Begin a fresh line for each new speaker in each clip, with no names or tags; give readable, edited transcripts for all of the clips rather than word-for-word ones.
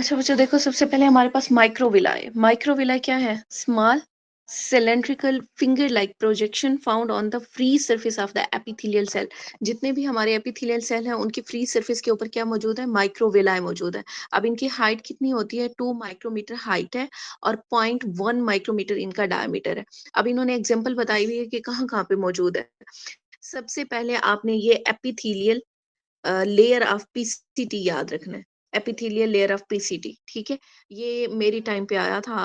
अच्छा बच्चों देखो, सबसे पहले हमारे पास माइक्रोविलाई। माइक्रोविलाई क्या है? Small cylindrical finger like projection found on the free surface of the epithelial cell. जितने भी हमारे एपिथेलियल सेल हैं उनकी फ्री सरफेस के ऊपर क्या मौजूद है? माइक्रोविलाई मौजूद है। अब इनकी हाइट कितनी होती है? 2 माइक्रोमीटर हाइट है और 0.1 माइक्रोमीटर इनका डायमीटर है। अब इन्होंने एग्जाम्पल बताई हुई है कि कहाँ कहाँ पे मौजूद है। सबसे पहले आपने ये एपिथेलियल लेयर ऑफ पीसीटी याद रखना है। एपिथेलियल लेयर ऑफ पीसीटी, ठीक है? ये मेरी टाइम पे आया था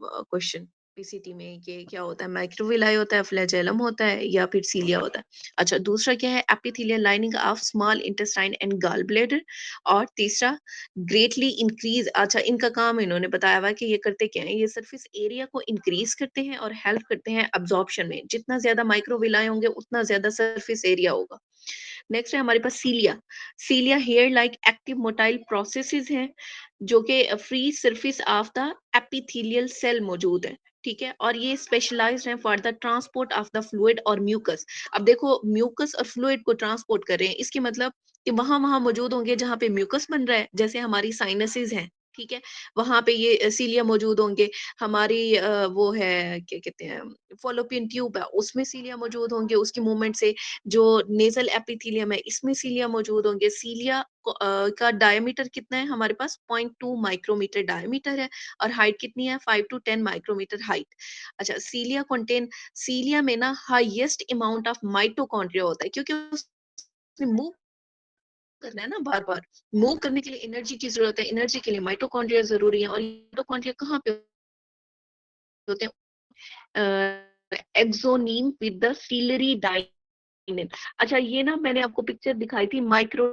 क्वेश्चन पीसीटी में कि क्या होता है? माइक्रोविलाई होता है, फ्लैजेलम होता है या फिर सीलिया होता है। अच्छा, दूसरा क्या है? Epithelial lining of small intestine and gall bladder. और तीसरा ग्रेटली इंक्रीज। अच्छा, इनका काम इन्होंने बताया हुआ है कि ये करते क्या है? ये सरफेस एरिया को इंक्रीज करते हैं और हेल्प करते हैं अब्जॉर्प्शन में। जितना ज्यादा माइक्रोविलाई होंगे उतना ज्यादा सरफेस एरिया होगा। नेक्स्ट है हमारे पास cilia. Cilia hair like active motile processes हैं जो कि free surface of the epithelial cell मौजूद है, ठीक है? और ये स्पेशलाइज्ड है for the transport of the fluid और म्यूकस। अब देखो, म्यूकस और फ्लूइड को ट्रांसपोर्ट कर रहे हैं, इसके मतलब कि वहां वहां मौजूद होंगे जहां पे म्यूकस बन रहा है, जैसे हमारी साइनसेस हैं, ठीक है? वहां पे ये सीलिया मौजूद होंगे। हमारी वो है क्या कहते हैं, फॉलोपियन ट्यूब है, उसमें सीलिया मौजूद होंगे उसकी मूवमेंट से। जो नेजल एपिथेलियम है इसमें सीलिया मौजूद होंगे। सीलिया का डायमीटर कितना है हमारे पास? 0.2 माइक्रोमीटर डायमीटर है और हाइट कितनी है? 5 टू 10 माइक्रोमीटर हाइट। अच्छा, सीलिया में ना हाईएस्ट अमाउंट ऑफ माइटोकॉन्ड्रिया होता है, क्योंकि उसने मूव करना है ना बार बार। मूव करने के लिए एनर्जी की जरूरत है, एनर्जी के लिए माइटोकॉन्ड्रिया जरूरी है। और माइटोकॉन्ड्रिया कहाँ पे होते हैं? Axoneme with the ciliary dynein. अच्छा, ये ना मैंने आपको पिक्चर दिखाई थी माइक्रो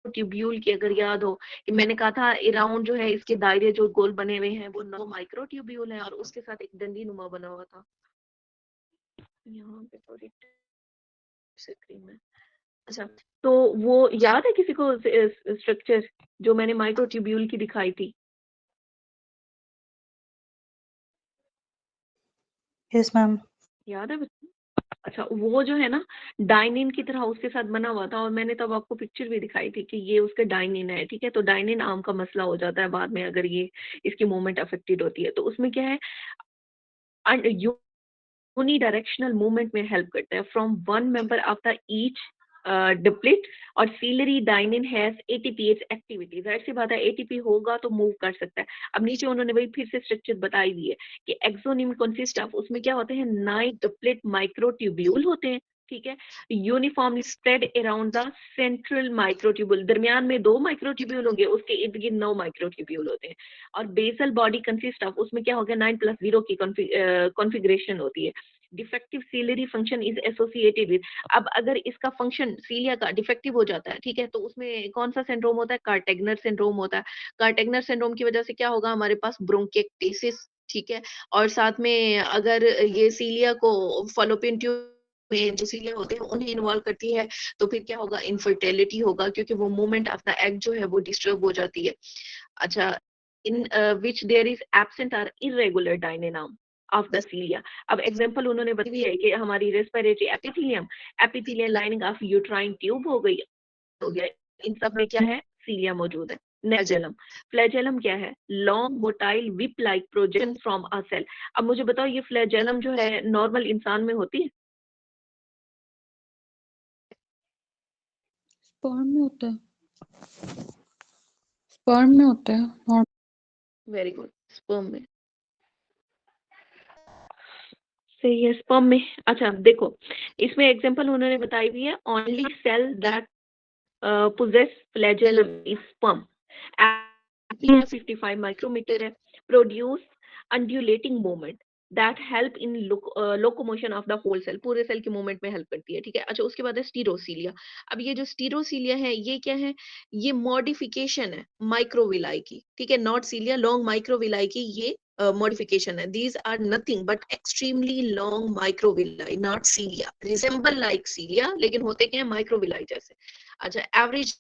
ट्यूब्यूल की, अगर याद हो कि मैंने कहा था अराउंड जो है इसके दायरे जो गोल बने हुए हैं वो 9 माइक्रो ट्यूब्यूल है और उसके साथ एक डंडी नुमा बना हुआ था। यहाँ पे थोड़ी स्क्रीन में। अच्छा, तो वो याद है किसी को स्ट्रक्चर जो मैंने माइक्रो ट्यूब्यूल की दिखाई थी?
Yes ma'am.
याद है बच्चों? अच्छा, वो जो है ना डाइनिन की तरह उसके साथ बना हुआ था और मैंने तब आपको पिक्चर भी दिखाई थी कि ये उसके डाइनिन है, ठीक है? तो डाइनिन आर्म का मसला हो जाता है बाद में अगर ये इसकी मूवमेंट अफेक्टेड होती है, तो उसमें क्या है, यूनिडायरेक्शनल मूवमेंट में हेल्प करता है from one member of the each doublet. और ciliary dynein has ATP its activity. जाहिर सी बात है एटीपी होगा तो मूव कर सकता है। अब नीचे उन्होंने वही फिर से स्ट्रक्चर बताई हुई है कि एक्सोनिम कंसिस्ट ऑफ, उसमें क्या होते हैं? 9 डिप्लिट माइक्रोट्यूब्यूल होते हैं, ठीक है? Uniformly spread around the central microtubule. दरमियान में 2 माइक्रोट्यूब्यूल होंगे, उसके इर्द गिर्द 9 माइक्रोट्यूब्यूल होते हैं। और बेसल बॉडी कंसिस्ट ऑफ, उसमें क्या हो गया? 9+0 की कॉन्फ़िगरेशन होती है। Defective ciliary function is associated with. अब अगर इसका फंक्शन सीलिया का डिफेक्टिव हो जाता है, ठीक है, तो उसमें कौन सा सिंड्रोम होता है? कार्टेगनर सिंड्रोम होता है। कार्टेगनर सिंड्रोम की वजह से क्या होगा? हमारे पास ब्रोंकिएक्टेसिस, ठीक है? और साथ में अगर ये सीलिया को फॉलोपियन ट्यूब में जो सीलिया होते हैं उन्हें इन्वॉल्व करती है, तो फिर क्या होगा? इनफर्टिलिटी होगा, क्योंकि वो मूवमेंट ऑफ द एग जो है वो डिस्टर्ब हो जाती है। अच्छा, in which there is absent or irregular dynamism of the cilia। अब एग्जांपल उन्होंने बताई है कि हमारी respiratory epithelium, epithelial lining of uterine tube हो गया, इन सब में क्या है? सीलिया मौजूद है। फ्लैजेलम, फ्लैजेलम क्या है? Long motile whip like projection from a cell. अब मुझे बताओ, ये फ्लैजेलम जो है नॉर्मल इंसान में होती है?
स्पर्म में होता है, स्पर्म में होता है नॉर्मल।
वेरी गुड, स्पर्म में सही है, स्पर्म में। अच्छा देखो, इसमें एग्जांपल उन्होंने बताई हुई है, only cell that possess flagellum is sperm। Apnea 55 micrometer है, produce undulating movement that help in locomotion of the whole cell। पूरे सेल की मूवमेंट में हेल्प करती है, ठीक है? अच्छा, उसके बाद है स्टीरोसीलिया। अब ये जो स्टीरोसीलिया है ये क्या है? ये मॉडिफिकेशन है माइक्रोविलाई की, ठीक है? नॉट सीलिया, लॉन्ग माइक्रोविलाई की ये मॉडिफिकेशन है। These are nothing but extremely long microvilli, not cilia. Resemble like cilia, लेकिन होते क्या है? माइक्रोविलाई जैसे। अच्छा, एवरेज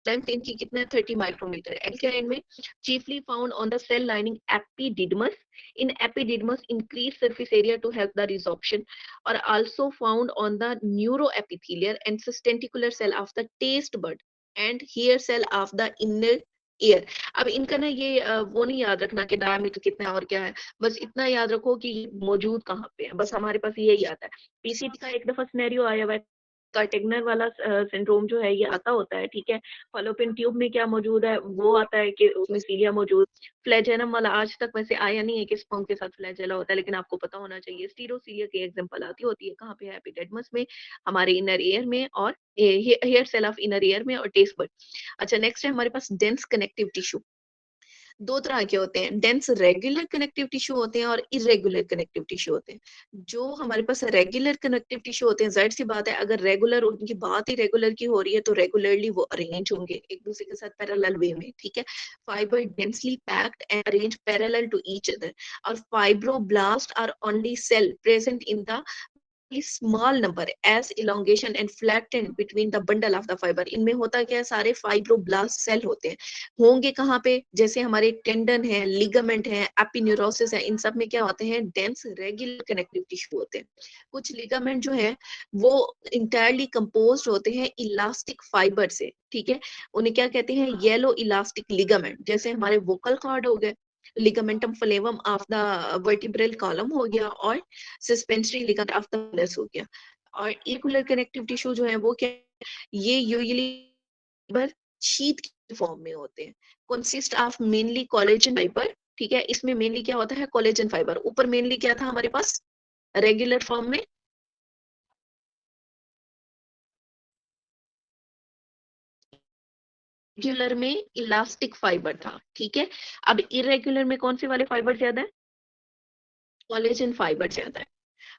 लेंथ इनकी कितना है? 30 माइक्रोमीटर। एल्केन में chiefly found on the cell lining epididymis। in epididymis increase surface area to help the resorption, or also found on the neuroepithelial and sustentacular cell of the taste bud and hair cell of the inner air. अब इनका ना ये वो नहीं याद रखना कि diameter कितना है और क्या है, बस इतना याद रखो कि ये मौजूद कहाँ पे है, बस हमारे पास यही आता है। पीसीटी का एक दफा सिनेरियो आया हुआ है, कार्टेगनर वाला सिंड्रोम जो है ये आता होता है, ठीक है। फॉलोपियन ट्यूब में क्या मौजूद है, वो आता है कि उसमें सीलिया मौजूद। फ्लैजेलम वाला आज तक वैसे आया नहीं है कि स्पर्म के साथ फ्लैजेला होता है, लेकिन आपको पता होना चाहिए। स्टीरोसीलिया की एग्जांपल आती होती है कहाँ पे है, एपिडेडमस में, हमारे इनर ईयर में, और hair cell of inner ear में, और टेस्ट बड। अच्छा, नेक्स्ट है हमारे पास डेंस कनेक्टिव टिश्यू। दो तरह के होते हैं, डेंस रेगुलर कनेक्टिव टिश्यू होते हैं और इरेगुलर कनेक्टिव टिश्यू होते हैं। जो हमारे पास रेगुलर कनेक्टिव टिश्यू होते हैं, जाहिर सी बात है अगर रेगुलर, उनकी बात ही रेगुलर की हो रही है तो रेगुलरली वो अरेंज होंगे एक दूसरे के साथ पैरेलल वे में, ठीक है। Fibre densely packed and arrange parallel to each other. और fibroblast are only cell present in the small number as elongation and flattened between the bundle of the fibre. इनमें होता क्या है, सारे फाइब्रोब्लास्ट सेल होते हैं। होंगे कहाँ पे, जैसे हमारे टेंडन है, लिगामेंट है, एपिन्यूरोसिस है, इन सब में क्या होते हैं, डेंस रेगुलर कनेक्टिव टिश्यू होते हैं। कुछ लिगामेंट जो है वो इंटायरली कंपोज्ड होते हैं इलास्टिक फाइबर से, ठीक है। उन्हें क्या कहते हैं, येलो इलास्टिक लिगामेंट। जैसे हमारे वोकल कॉर्ड हो गए, ligamentum फ्लेवम of the vertebral column हो गया, और suspensory ligament of the penis हो गया। और इर्कुलर कनेक्टिव टिश्यू जो है वो क्या, ये यूजुअली शीट के फॉर्म में होते हैं, consist of mainly collagen fibre, ठीक है। इसमें मेनली क्या होता है, कोलेजन फाइबर। ऊपर मेनली क्या था हमारे पास, रेगुलर फॉर्म में, रेगुलर में इलास्टिक फाइबर था, ठीक है। अब इरेगुलर में कौन से वाले फाइबर ज्यादा है, कोलेजन फाइबर ज्यादा है,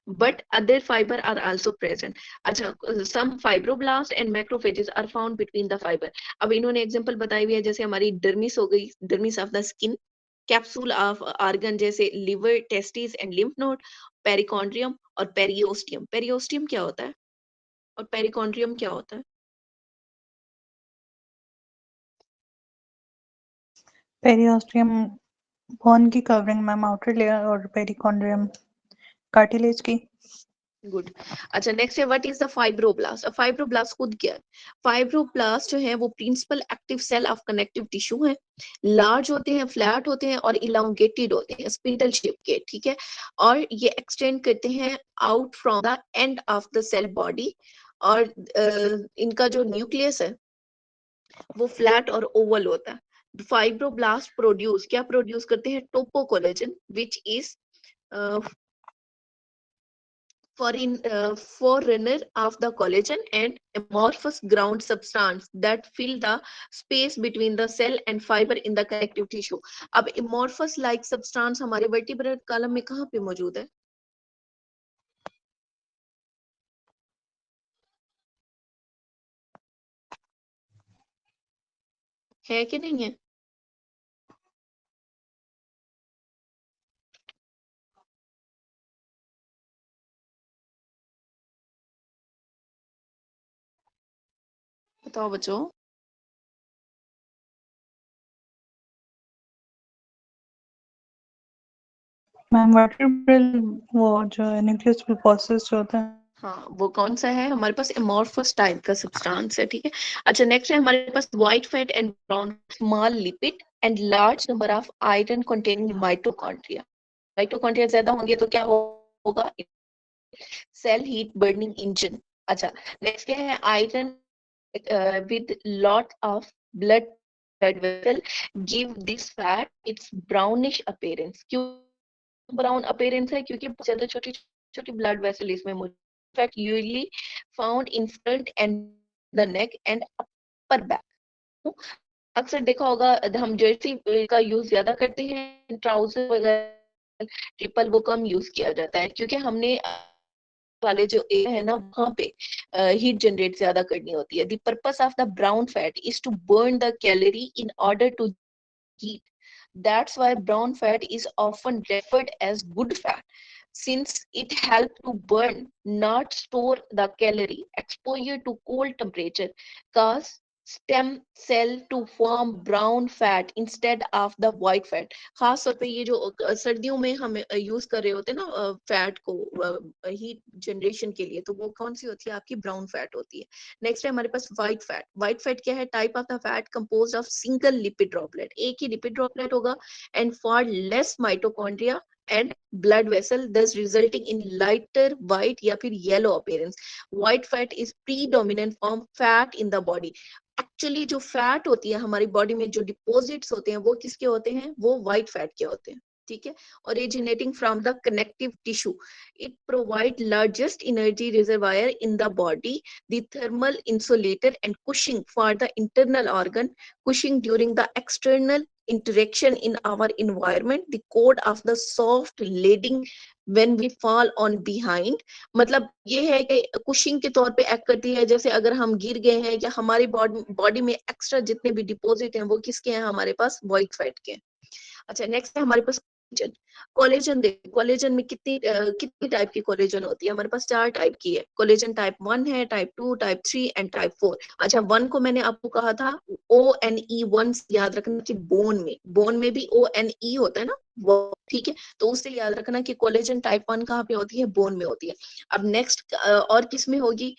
but other fiber are also present. अच्छा, some fibroblasts and macrophages are found between the fiber. अब इन्होंने एग्जांपल बताई हुई है, जैसे हमारी डर्मिस हो गई, dermis of the skin, capsule of organ जैसे liver, testis and lymph node, perichondrium और पेरियोस्टियम। पेरियोस्टियम क्या होता है और पेरिकॉन्ड्रियम क्या होता है?
पेरियोस्टियम बॉन की कवरिंग मैम, आउटर लेयर, और पेरिकॉन्ड्रियम कार्टिलेज की।
गुड। अच्छा, नेक्स्ट है what is the fibroblast. Fibroblast खुद क्या है, फाइब्रोब्लास्ट जो है वो principal active cell of connective tissue है। लार्ज होते हैं, फ्लैट होते हैं और इलोंगेटेड होते हैं, स्पिंडल शेप के, ठीक है। और ये एक्सटेंड करते हैं out from the end of the cell body. और इनका जो न्यूक्लियस है वो फ्लैट और ओवल होता है। फाइब्रोब्लास्ट प्रोड्यूस क्या प्रोड्यूस करते हैं, tropocollagen which is forerunner of the collagen and amorphous ground substance that fill the space between the cell and fiber in the connective tissue. अब amorphous like substance हमारे vertebrate column में कहाँ पे मौजूद है कि नहीं है? बताओ बच्चों।
मैम वर्टिब्रल, वो जो न्यूक्लियस पल्पोसस जो होता है।
हाँ, वो कौन सा है हमारे पास, एमोर्फस टाइप का सब्सटेंस है, ठीक है। अच्छा, नेक्स्ट है हमारे पास white fat and brown small lipid and large number of iron containing mitochondria. Mitochondria ज्यादा होंगे तो क्या होगा, सेल हीट बर्निंग इंजन। अच्छा, नेक्स्ट क्या है, iron with lot of blood vessel give this fat its brownish appearance। क्यों brown appearance है, क्योंकि ज्यादा छोटी छोटी ब्लड वेसल इसमें मौजूद। Fat usually found in front end the neck and upper back. अक्सर देखा होगा हम जर्सी का यूज ज्यादा करते हैं, ट्राउजर वगैरह ट्रिपल वो कम यूज किया जाता है, क्योंकि हमने वाले जो एरिया है ना वहां पे हीट जनरेट ज्यादा करनी होती है। The purpose of the brown fat is to burn the calorie in order to heat. That's why brown fat is often referred as good fat, since it helps to burn, not store the calorie. Exposure to cold temperature cause stem cell to form brown fat instead of the white fat. खास तौर पे ये जो सर्दियों में हम use कर रहे होते हैं ना फैट को हीट जनरेशन के लिए, तो वो कौन सी होती है आपकी? ब्राउन फैट होती है। नेक्स्ट है हमारे पास व्हाइट फैट। व्हाइट फैट क्या है? Type of the fat compose of single lipid droplet, एक ही लिपिड ड्रॉपलेट होगा, and for less mitochondria and blood vessel, thus resulting in lighter white या फिर yellow appearance. White fat is predominant form fat in the body. Actually जो fat होती है हमारी body में, जो डिपॉजिट्स होते हैं वो किसके होते हैं? वो व्हाइट फैट के होते हैं, ठीक है। Originating from the connective tissue, it provide largest energy reservoir in the body, the thermal insulator and Cushing for the internal organ, Cushing during the external interaction in our environment, the code of the soft landing when we fall on behind। मतलब ये है कि Cushing के तौर पे act करती है, जैसे अगर हम गिर गए हैं या हमारी बॉडी में एक्स्ट्रा जितने भी डिपॉजिट हैं वो किसके हैं? हमारे पास व्हाइट फैट के। अच्छा, नेक्स्ट है हमारे पास कोलेजन। कोलेजन देखो, कोलेजन में कितनी टाइप की कोलेजन होती है? हमारे पास 4 टाइप की है। कोलेजन टाइप 1 है, टाइप 2, टाइप 3 एंड टाइप 4। अच्छा, 1 को मैंने आपको कहा था ONE1, याद रखना कि बोन में भी ONE होता है ना वो, ठीक है। तो उससे याद रखना कि कोलेजन टाइप 1 कहाँ पे होती है? बोन में होती है। अब नेक्स्ट और किस में होगी?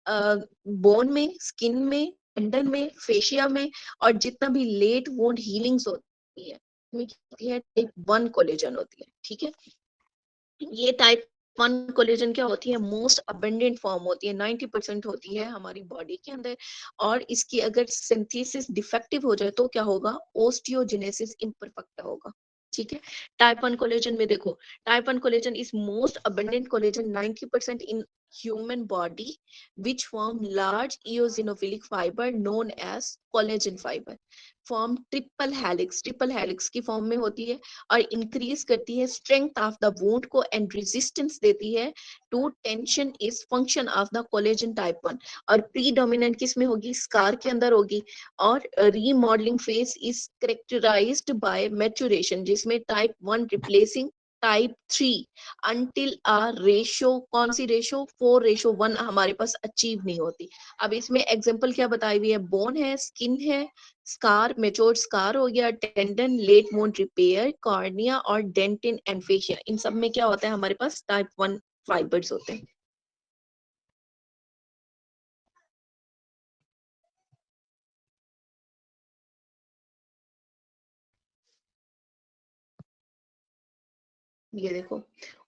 बोन में, स्किन में, टेंडन में, फेशिया में, और जितना भी लेट वुंड हीलिंग्स होती है में क्या होती है? टाइप 1 कोलेजन होती है, ठीक है। ये टाइप 1 कोलेजन क्या होती है? मोस्ट अबंडेंट फॉर्म होती है, 90% होती है हमारी बॉडी के अंदर। और इसकी अगर सिंथेसिस डिफेक्टिव हो जाए तो क्या होगा? ओस्टियोजेनेसिस इम्परफेक्ट होगा, ठीक है। टाइप 1 कोलेजन में देखो, type 1 collagen is most abundant collagen 90% in human body, which form large eosinophilic fiber known as collagen fiber, form triple helix की फॉर्म में होती है, और इंक्रीज करती है स्ट्रेंथ ऑफ द वुंड को एंड रेजिस्टेंस देती है to tension, is function of the collagen type 1। और प्रीडोमिनेंट किस में होगी? स्कार के अंदर होगी। और remodelling phase is characterised by maturation, जिसमें type 1 replacing type 3 until a ratio, कौन सी रेशो? 4:1 हमारे पास अचीव नहीं होती। अब इसमें एग्जांपल क्या बताई हुई है? बोन है, स्किन है, स्कार, मेच्योर्ड स्कार हो गया, tendon, late wound repair, cornea और डेंटिन एंड फेशिया। इन सब में क्या होता है? हमारे पास टाइप 1 फाइबर्स होते हैं। ये देखो,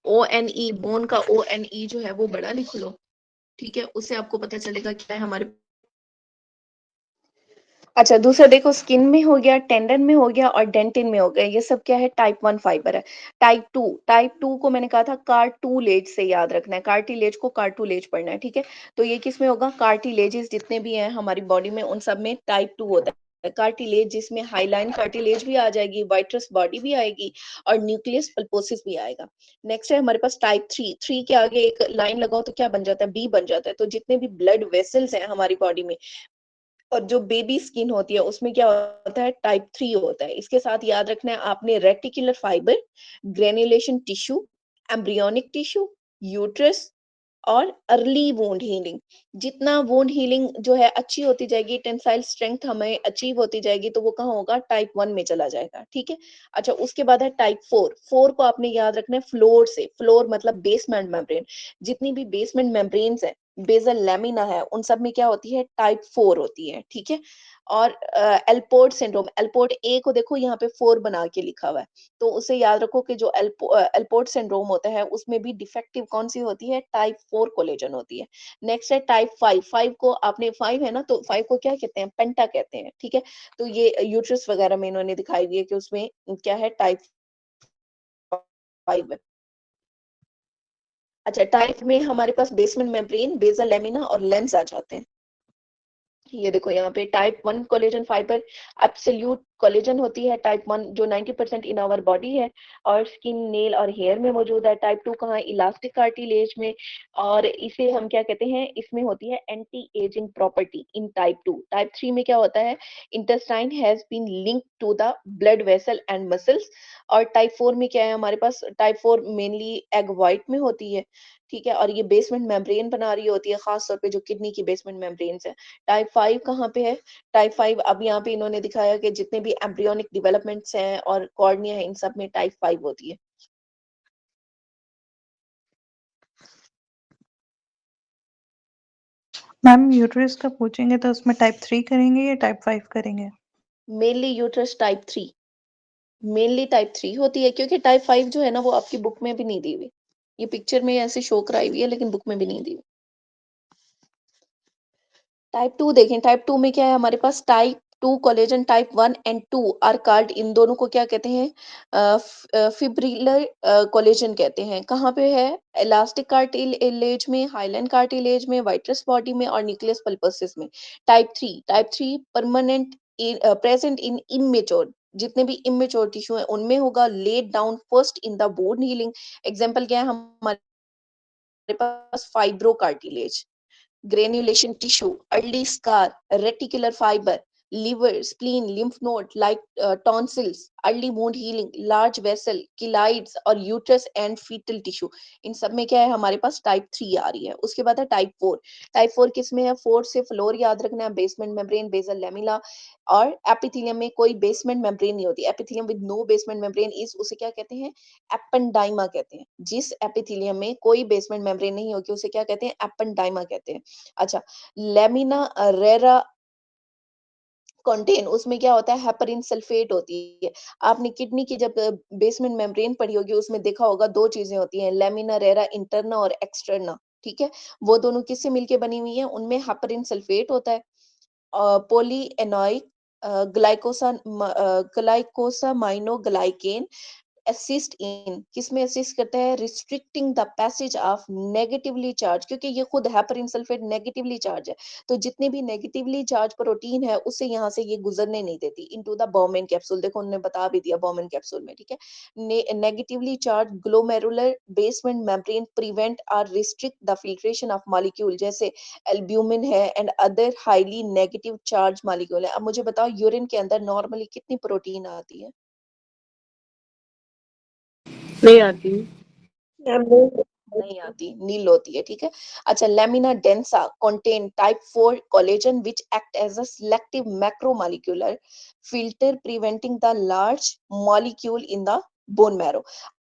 ONE, बोन का ONE जो है वो बड़ा लिख लो, ठीक है। उससे आपको पता चलेगा क्या है हमारे। अच्छा, दूसरा देखो, स्किन में हो गया, टेंडन में हो गया और डेंटिन में हो गया। ये सब क्या है? टाइप 1 फाइबर है। टाइप 2 को मैंने कहा था कार्टुलेज से याद रखना है, कार्टिलेज को कार्टुलेज पढ़ना है, ठीक है। तो ये किस में होगा? कार्टिलेजेस जितने भी हैं हमारी बॉडी में उन सब में टाइप 2 होता है। कार्टिलेज जिसमें हाइलाइन कार्टिलेज भी आ जाएगी, वाइट्रस बॉडी भी आएगी, और न्यूक्लियस पल्पोसिस भी आएगा। नेक्स्ट है हमारे पास टाइप 3। के आगे एक लाइन लगाओ तो क्या बन जाता है? बी बन जाता है। तो जितने भी ब्लड वेसल्स हैं हमारी बॉडी में, और जो बेबी स्किन होती है उसमें क्या होता है? टाइप 3 होता है। इसके साथ याद रखना है आपने reticular fibre, granulation tissue, embryonic tissue, uterus और अर्ली वुंड हीलिंग। जितना वुंड हीलिंग जो है अच्छी होती जाएगी, टेंसाइल स्ट्रेंथ हमें अचीव होती जाएगी, तो वो कहाँ होगा? टाइप 1 में चला जाएगा, ठीक है। अच्छा, उसके बाद है टाइप 4। को आपने याद रखना है फ्लोर से। फ्लोर मतलब बेसमेंट मेम्ब्रेन। जितनी भी बेसमेंट मेम्ब्रेन्स है, बेसल लैमिना है, उन सब में क्या होती है? टाइप 4 होती है, ठीक है। और एल्पोर्ट सिंड्रोम, एल्पोर्ट ए को देखो यहाँ पे 4 बना के लिखा हुआ है, तो उसे याद रखो कि जो एल्पोर्ट सिंड्रोम होता है उसमें भी डिफेक्टिव कौन सी होती है? टाइप 4 कोलेजन होती है। नेक्स्ट है टाइप 5। को आपने 5 है ना, तो 5 को क्या कहते हैं? पेंटा कहते हैं, ठीक है। तो ये यूट्रस वगैरह में इन्होंने दिखाई हुई है कि उसमें क्या है? टाइप 5 है। अच्छा, टाइप में हमारे पास बेसमेंट मेम्ब्रेन, बेसल लैमिना और लेंस आ जाते हैं। ये देखो यहाँ पे type 1 collagen fibre absolute collagen होती है टाइप 1 जो 90% इन आवर बॉडी है और स्किन, नेल और हेयर में मौजूद है। टाइप 2 कहाँ, इलास्टिक कार्टिलेज में, और इसे हम क्या कहते हैं, इसमें होती है anti aging property in type 2। Type 3 में क्या होता है, intestine has been linked to the blood vessel and muscles. और टाइप 4 में क्या है हमारे पास, टाइप 4 मेनली एग व्हाइट में होती है, ठीक है, और ये बेसमेंट मेम्ब्रेन बना रही होती है, खास तौर पे जो किडनी की बेसमेंट मेम्ब्रेन्स है। टाइप 5 कहाँ पे है, टाइप 5 अब यहाँ पे इन्होंने दिखाया कि जितने भी एम्ब्रियोनिक डेवलपमेंट्स हैं और कॉर्निया है, इन सब में टाइप 5 होती है।
मैम यूट्रस का पूछेंगे तो उसमें टाइप 3 करेंगे या टाइप 5 करेंगे?
Mainly uterus type 3, mainly type 3 होती है, क्योंकि टाइप 5 जो है ना वो आपकी बुक में भी नहीं दी हुई। ये पिक्चर में ऐसे शो कराई हुई है लेकिन बुक में भी नहीं दी हुई। टाइप 2 देखें, टाइप 2 में क्या है हमारे पास, type 2 collagen type 1 and 2 are called, इन दोनों को क्या कहते हैं, फिब्रिलर कोलेजन कहते हैं। कहाँ पे है, इलास्टिक कार्टिलेज में, हाइलैंड कार्टिलेज में, वाइट्रस बॉडी में और न्यूक्लियस पल्पसेस में। Type 3 permanent present in immature, जितने भी इमेच्योर टिश्यू हैं उनमें होगा, laid down first in the bone healing. Example क्या है हमारे पास, fibrocartilage, granulation tissue, early scar, reticular fiber, liver, spleen, lymph node like tonsils, early wound healing, large vessel, keloids और यूट्रस एंड फीटल टिश्यू। इन सब में क्या है हमारे पास टाइप 3 आ रही है। उसके बाद है टाइप 4। टाइप 4 किस में है, 4 से फ्लोर याद रखना है, बेसमेंट मेम्ब्रेन, बेसल लेमिला और एपिथेलियम में कोई बेसमेंट मेम्ब्रेन नहीं होती। Epithelium with no basement membrane is, उसे क्या कहते हैं, एपेंडाइमा कहते हैं। जिस एपिथेलियम में कोई बेसमेंट मेम्ब्रेन नहीं होगी उसे क्या कहते हैं, एपेंडाइमा कहते हैं। अच्छा, लेमिना रेरा कंटेन, उसमें क्या होता है, हेपरिन सल्फेट होती है। आपने किडनी की जब बेसमेंट मेम्ब्रेन पढ़ी होगी उसमें देखा होगा दो चीजें होती हैं, लेमिना रेरा इंटरना और एक्सटर्ना, ठीक है। वो दोनों किससे मिलके बनी हुई है, उनमें हेपरिन सल्फेट होता है। पोली एनोइक ग्लाइकोसामाइनोग्लाइकेन असिस्ट इन, किसमें असिस्ट करता है, restricting the passage of negatively charge, क्योंकि ये खुद हेपरिन सल्फेट नेगेटिवली चार्ज है, तो जितने भी नेगेटिवली चार्ज प्रोटीन है उससे यहाँ से ये गुजरने नहीं देती इनटू द बॉमेन कैप्सूल। देखो उन्होंने बता भी दिया बॉमेन कैप्सूल में, ठीक है। Negatively charge glomerular basement membrane prevent और restrict the filtration of molecule, जैसे एल्ब्यूमिन है and other highly negative charge molecule है। अब मुझे बताओ यूरिन के अंदर नॉर्मली कितनी प्रोटीन आती है,
नहीं आती।
नहीं आती, नील होती है, ठीक है। अच्छा, lamina densa contain type 4 collagen which act as a selective macromolecular filter preventing the large molecule in the bone marrow।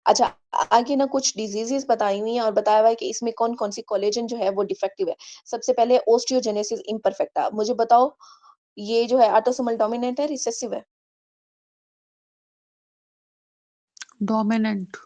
अच्छा, आगे ना कुछ डिजीजेस बताई हुई हैं और बताया हुआ है कि इसमें कौन कौन सी कोलेजन जो है वो डिफेक्टिव है। सबसे पहले ओस्टियोजेनेसिस इम्परफेक्टा, मुझे बताओ ये जो है ऑटोसोमल डोमिनेंट है, रिसेसिव है?
डोमिनेंट।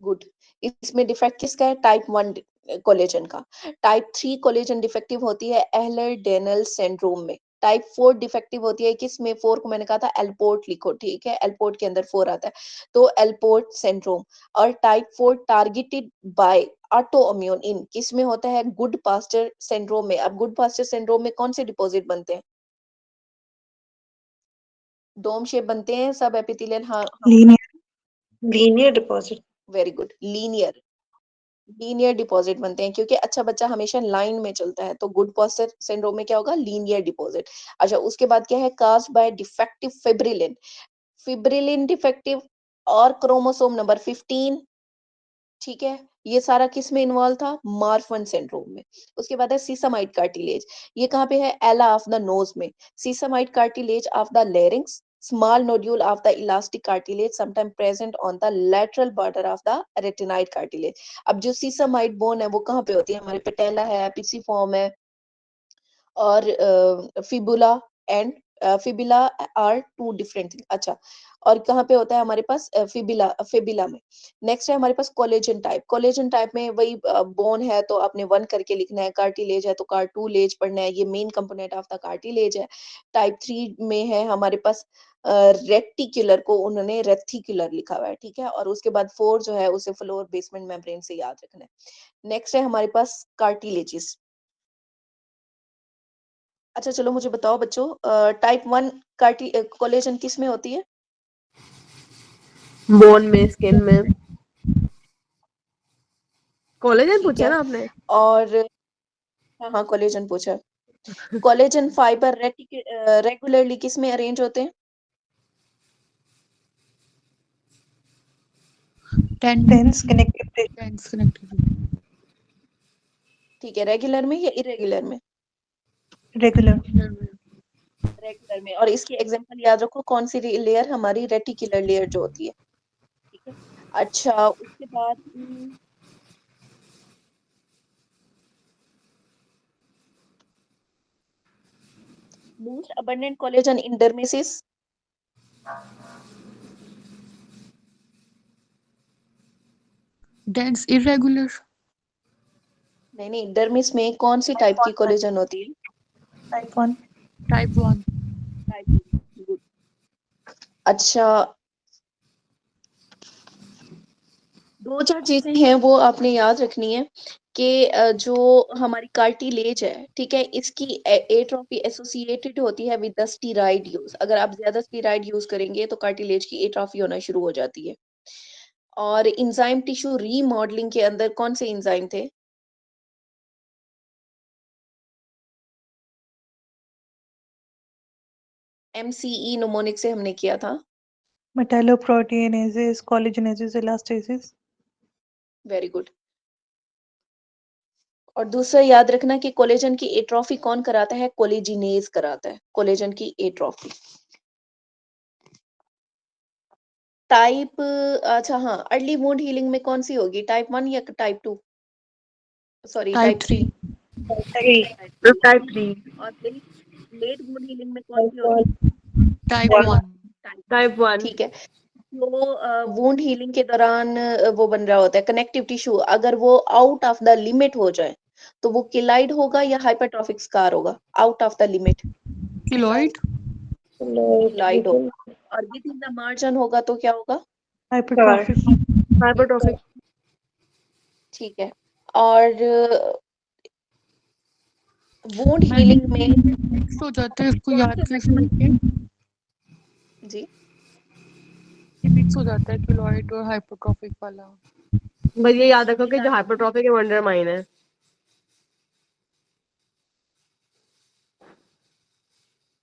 गुड। इसमें डिफेक्ट किसका है, टाइप 1 कोलेजन का। टाइप 3 कोलेजन डिफेक्टिव होती है एहलर डेनल सिंड्रोम में। टाइप 4 डिफेक्टिव होती है किसमें, 4 को मैंने कहा था एल्पोर्ट लिखो, ठीक है, एल्पोर्ट के अंदर 4 आता है, तो एल्पोर्ट सिंड्रोम। और type 4 targeted by autoimmune in, किसमें होता है, गुड पास्चर सिंड्रोम में। अब गुड पास्चर सिंड्रोम में कौन से डिपॉजिट बनते हैं, डोम शेप बनते हैं सब एपिथेलियल, हाँ हाँ,
linear. Linear deposit.
Very good, linear, linear deposit बनते हैं, क्योंकि अच्छा बच्चा हमेशा लाइन में चलता है, तो गुड पॉस्चर सिंड्रोम में क्या होगा, लीनियर डिपॉजिट। अच्छा, उसके बाद क्या है, कास्ड बाय डिफेक्टिव फिब्रिलिन, फिब्रिलिन डिफेक्टिव और क्रोमोसोम नंबर 15, ठीक है। ये सारा किस में इन्वॉल्व था, मार्फन सिंड्रोम में। उसके बाद है सीसामाइड कार्टिलेज, ये कहाँ पे है, एला ऑफ द नोज में। Sesamoid cartilage of the larynx, small nodule of the elastic cartilage sometime present on the lateral border of the retinoid cartilage। अब जो सीसामाइड बोन है वो कहाँ पे होती है, हमारे पेटेला है, पिसिफॉर्म है और fibula and fibula are two different thing. अच्छा, और कहाँ पे होता है हमारे पास, फिबिला, फिबिला में। नेक्स्ट है हमारे पास कोलेजन टाइप, कोलेजन टाइप में वही बोन है तो आपने 1 करके लिखना है, कार्टिलेज है तो कार्टूलेज पढ़ना है, ये main component of the cartilage है। टाइप 3 में है हमारे पास रेटिकुलर को उन्होंने रेथिकुलर लिखा हुआ है, ठीक है। और उसके बाद 4 जो है उसे फ्लोर बेसमेंट मेम्ब्रेन से याद रखना है। नेक्स्ट है हमारे पास कार्टिलेजिस, अच्छा चलो मुझे बताओ बच्चों, टाइप 1 कार्टी कोलेजन किस में होती है?
बोन में, स्किन में। कोलेजन
ठीक
पूछा
है।
ना आपने?
और हाँ हाँ कोलेजन पूछा। कोलेजन फाइबर रेगुलरली किस में अरेंज होते हैं?
dense connective tissue.
dense connective tissue.
ठीक है, रेगुलर में या इरेगुलर में?
Regular.
रेगुलर में। और इसकी एग्जांपल याद रखो, कौन सी लेयर? हमारी रेटिकुलर लेयर जो होती है। ठीक है। अच्छा उसके बाद मोस्ट अबंडेंट कोलेजन इन डर्मिस।
dense irregular.
नहीं नहीं, डर्मिस में कौन सी टाइप की कोलेजन होती है?
Type 1.
Type 1.
Type good. अच्छा, दो चार चीजें हैं वो आपने याद रखनी है कि जो हमारी कार्टिलेज है, ठीक है, इसकी एट्रोफी एसोसिएटेड होती है विद द स्टीराइड यूज। अगर आप ज्यादा स्टीराइड यूज करेंगे तो कार्टिलेज की एट्रोफी होना शुरू हो जाती है। और इंजाइम टिश्यू रीमॉडलिंग के अंदर कौन से इंजाइम थे? एमसीई निमोनिक से हमने किया था।
Metalloproteinases, collagenases, elastases.
Very good. और दूसरा याद रखना कि कोलेजन की एट्रोफी कौन कराता है? कोलेजिनेज कराता है कोलेजन की एट्रोफी। टाइप, अच्छा हाँ, अर्ली वुंड हीलिंग में कौन सी होगी? टाइप 1 या type 2? Sorry
Type
type 3।
3.
Type 3।
और लेट लेट वुंड हीलिंग में कौन सी होगी?
Type 1.
टाइप 1।
टाइप 1।
ठीक है। तो वुंड हीलिंग के दौरान वो बन रहा होता है कनेक्टिव टिश्यू, अगर वो आउट ऑफ द लिमिट हो जाए तो वो किलाइड होगा या हाइपरट्रॉफिक स्कार होगा? Out of the limit
Keloid.
किलाइड होगा, और विद इन द मार्जिन होगा तो क्या होगा?
Hypertrophic.
हाइपरट्रोफिक।
ठीक है। और वुंड हीलिंग में
मिक्स हो जाते हैं, इसको
कौन
याद
से
कैसे
विटामिन?
रखें?
जी
ये मिक्स हो जाता है keloid और hypertrophic वाला.
बस ये याद रखो कि जो हाइपरट्रोफिक है वो अंडरमाइन है।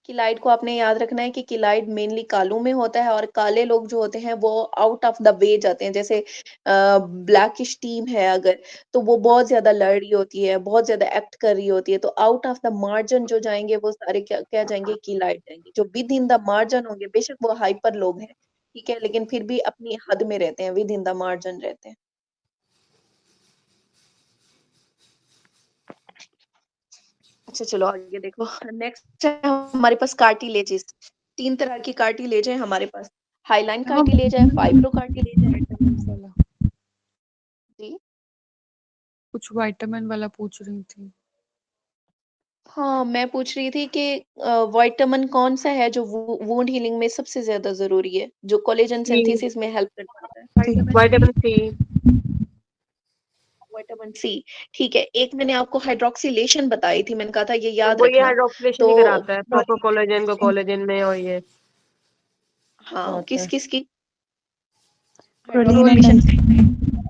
किलाइड को आपने याद रखना है कि किलाइड मेनली कालों में होता है, और काले लोग जो होते हैं वो आउट ऑफ द वे जाते हैं। जैसे ब्लैकिश टीम है अगर, तो वो बहुत ज्यादा लड़ रही होती है, बहुत ज्यादा एक्ट कर रही होती है, तो आउट ऑफ द मार्जिन जो जाएंगे वो सारे क्या क्या जाएंगे? किलाइड जाएंगे। जो विद इन द मार्जिन होंगे, बेशक वो हाइपर लोग हैं, ठीक है, लेकिन फिर भी अपनी हद में रहते हैं, विद इन द मार्जिन रहते हैं। अच्छा चलो आगे देखो। नेक्स्ट है हमारे पास कार्टिलेजेस। तीन तरह की कार्टिलेज है हमारे पास। हाइलाइन कार्टिलेज है, फाइब्रो कार्टिलेज है।
Vitamins वाला.
जी
कुछ विटामिन वाला पूछ रही थी.
हाँ, मैं पूछ रही थी कि विटामिन कौन सा है जो वुंड हीलिंग में सबसे ज्यादा जरूरी है, जो कोलेजन सिंथेसिस में हेल्प करता है?
Vitamin C.
Vitamin C. ठीक है, एक मैंने आपको हाइड्रोक्सिलेशन बताई थी, मैंने कहा था ये याद
वो ये
रखना।
हाइड्रोक्सिलेशन
तो
ही कराता है प्रॉपर कोलेजन को कोलेजन में, और ये
हाँ,
कराता
किस
है।
किस की
Proline and
hydroxylation?
lysine.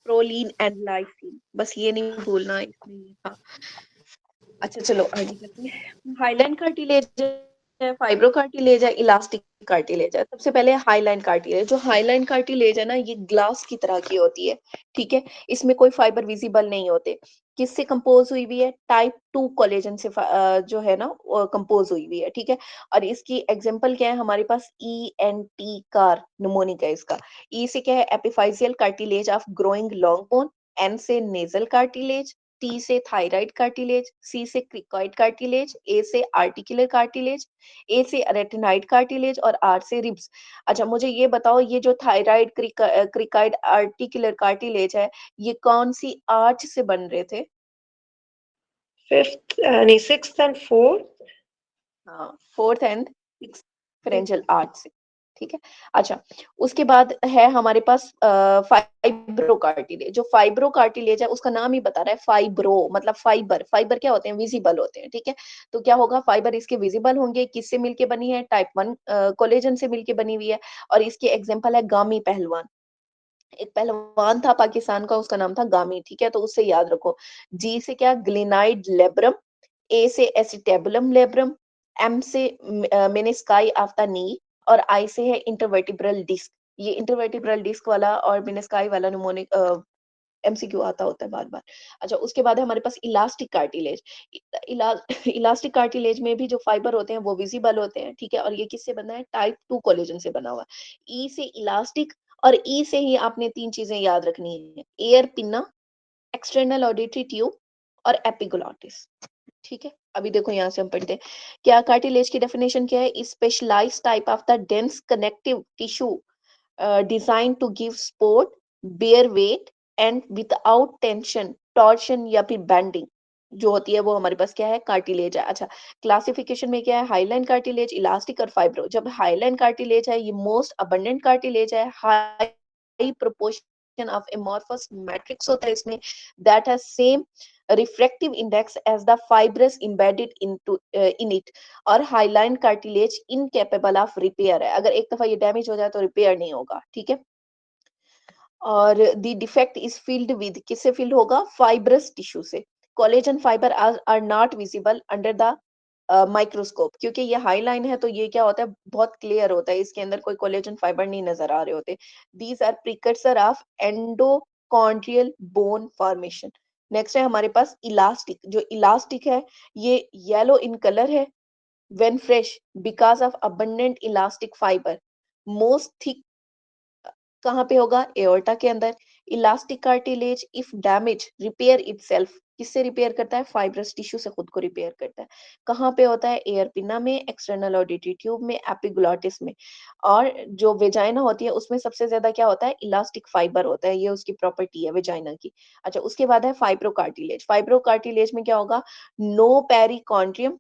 Proline and lysine, बस ये नहीं भूलना इसमें ये था। अच्छा चलो आगे करते हैं। हाइलाइन कार्टिलेज है, फाइब्रो कार्टिलेज है, इलास्टिक कार्टिलेज है। सबसे पहले हाइलाइन कार्टिलेज। जो हाइलाइन कार्टिलेज है ना, ये ग्लास की तरह की होती है, ठीक है, इसमें कोई फाइबर विजिबल नहीं होते। किससे कंपोज हुई हुई है? टाइप 2 कोलेजन से जो है ना कंपोज हुई हुई है, ठीक है। और इसकी एग्जांपल क्या है हमारे पास? ENT कार निमोनिक है इसका। ई से क्या है? Epiphyseal cartilage of growing long bone. N से नेजल कार्टिलेज। टी से थायराइड कार्टिलेज। सी से क्रिकॉइड कार्टिलेज। ए से आर्टिकुलर कार्टिलेज। ए से रेटिनाइड कार्टिलेज। और आर से रिब्स। अच्छा मुझे ये बताओ, ये जो थायराइड क्रिकॉइड आर्टिकुलर कार्टिलेज है, ये कौन सी आर्च से बन रहे थे?
फिफ्थ नहीं, सिक्स्थ एंड फोर्थ।
हाँ, fourth and six pharyngeal arch से, ठीक है। अच्छा, उसके बाद है हमारे पास फाइब्रो कार्टिलेज। जो फाइब्रो कार्टिलेज है उसका नाम ही बता रहा है फाइब्रो, मतलब फाइबर। फाइबर क्या होते हैं? विजिबल होते हैं, ठीक है। तो क्या होगा, फाइबर इसके विजिबल होंगे। किससे मिलके बनी है? टाइप 1 कोलेजन से मिलके बनी हुई है। और इसके एग्जांपल है गामी पहलवान। एक पहलवान था पाकिस्तान का, उसका नाम था गामी, ठीक है। तो उससे याद रखो। जी से क्या? Glenoid labrum. ए से एसिटेबुलम लेब्रम। एम से मेनिस्काई ऑफ द नी। और आई से है इंटरवर्टिब्रल डिस्क। ये इंटरवर्टिब्रल डिस्क वाला और मेनिस्काई वाला न्यूमोनिक एमसीक्यू आता होता है बार बार। अच्छा, उसके बाद है हमारे पास इलास्टिक कार्टिलेज। इलास्टिक कार्टिलेज में भी जो फाइबर होते हैं वो विजिबल होते हैं, ठीक है। और ये किससे बना है? टाइप 2 कोलेजन से बना हुआ है। ई से इलास्टिक, और ई से ही आपने तीन चीजें याद रखनी है: air pinna, external auditory tube और एपिग्लोटिस, ठीक है। अभी देखो यहाँ से हम पढ़ते हैं क्या कार्टिलेज की डेफिनेशन क्या है। Specialised type of the dense connective tissue designed to give support, bear weight and without tension, torsion या फिर bending जो होती है वो हमारे पास क्या है? कार्टिलेज है। अच्छा, क्लासिफिकेशन में क्या है? हाईलाइन कार्टिलेज, इलास्टिक और फाइब्रो। जब हाईलाइन कार्टिलेज है ये मोस्ट अबंडेंट कार्टिलेज है। High proportion of amorphous matrix होता है इसमें, that has same refractive index as the fibrous embedded into in it। और hyaline cartilage incapable of repair है। अगर एक दफा ये डैमेज हो जाए तो रिपेयर नहीं होगा, ठीक है। और the defect is filled with, किससे फील्ड होगा? फाइब्रस टिश्यू से। Collagen fibre are not visible under the microscope, क्योंकि ये हाई लाइन है तो ये क्या होता है? बहुत क्लियर होता है, इसके अंदर कोई कोलेजन फाइबर नहीं नजर आ रहे होते। These are precursor of endochondral bone formation. Next है हमारे पास इलास्टिक। जो इलास्टिक है ये येलो इन कलर है when fresh because of abundant elastic fiber, most thick कहाँ पे होगा? एओर्टा के अंदर। Elastic cartilage if damage repair itself, किससे रिपेयर करता है? फाइब्रस टिश्यू से खुद को रिपेयर करता है। कहाँ पे होता है? एयर पिना में, एक्सटर्नल ऑडिटरी ट्यूब में, एपिग्लोटिस में। और जो वेजाइना होती है उसमें सबसे ज्यादा क्या होता है? इलास्टिक फाइबर होता है, ये उसकी प्रॉपर्टी है वेजाइना की। अच्छा, उसके बाद है फाइब्रो कार्टिलेज। फाइब्रो कार्टिलेज में क्या होगा? No perichondrium,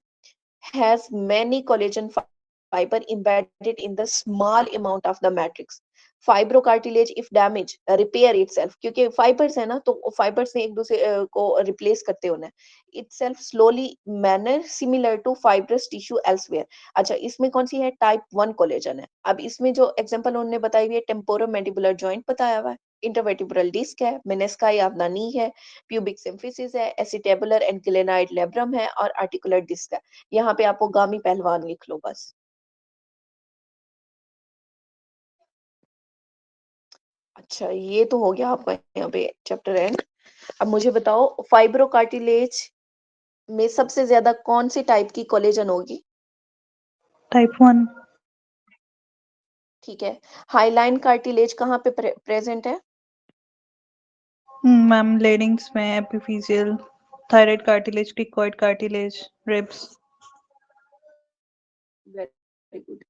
has many collagen fiber embedded in the small amount of the matrix. Fibrocartilage if damage repair itself, क्योंकि fibers है ना तो fibers ने एक दूसरे को replace करते होना है। Itself slowly manner similar to fibrous tissue elsewhere। अच्छा, इसमें कौन सी है? टाइप 1 कोलेजन है। अब इसमें जो एग्जांपल उन्होंने बताई हुई है, टेम्पोरोमैंडिबुलर जॉइंट बताया हुआ है, इंटरवर्टिब्रल डिस्क है, मेनिस्काई ऑफ द नी है, प्यूबिक सिम्फिसिस है, एसिटेबुलर एंड ग्लेनाइड लेब्रम है और आर्टिकुलर डिस्क है। यहाँ पे आपको गामी पहलवान लिख लो बस। अच्छा, ये तो हो गया आपका यहाँ पे चैप्टर एंड। अब मुझे बताओ फाइब्रो कार्टिलेज में सबसे ज्यादा कौन सी टाइप की कोलेजन होगी?
टाइप 1।
ठीक है। हाईलाइन कार्टिलेज कहाँ पे प्रेजेंट है?
मैम लेरिंग्स में, epiphyseal, thyroid cartilage, cricoid cartilage, ribs.
Very good.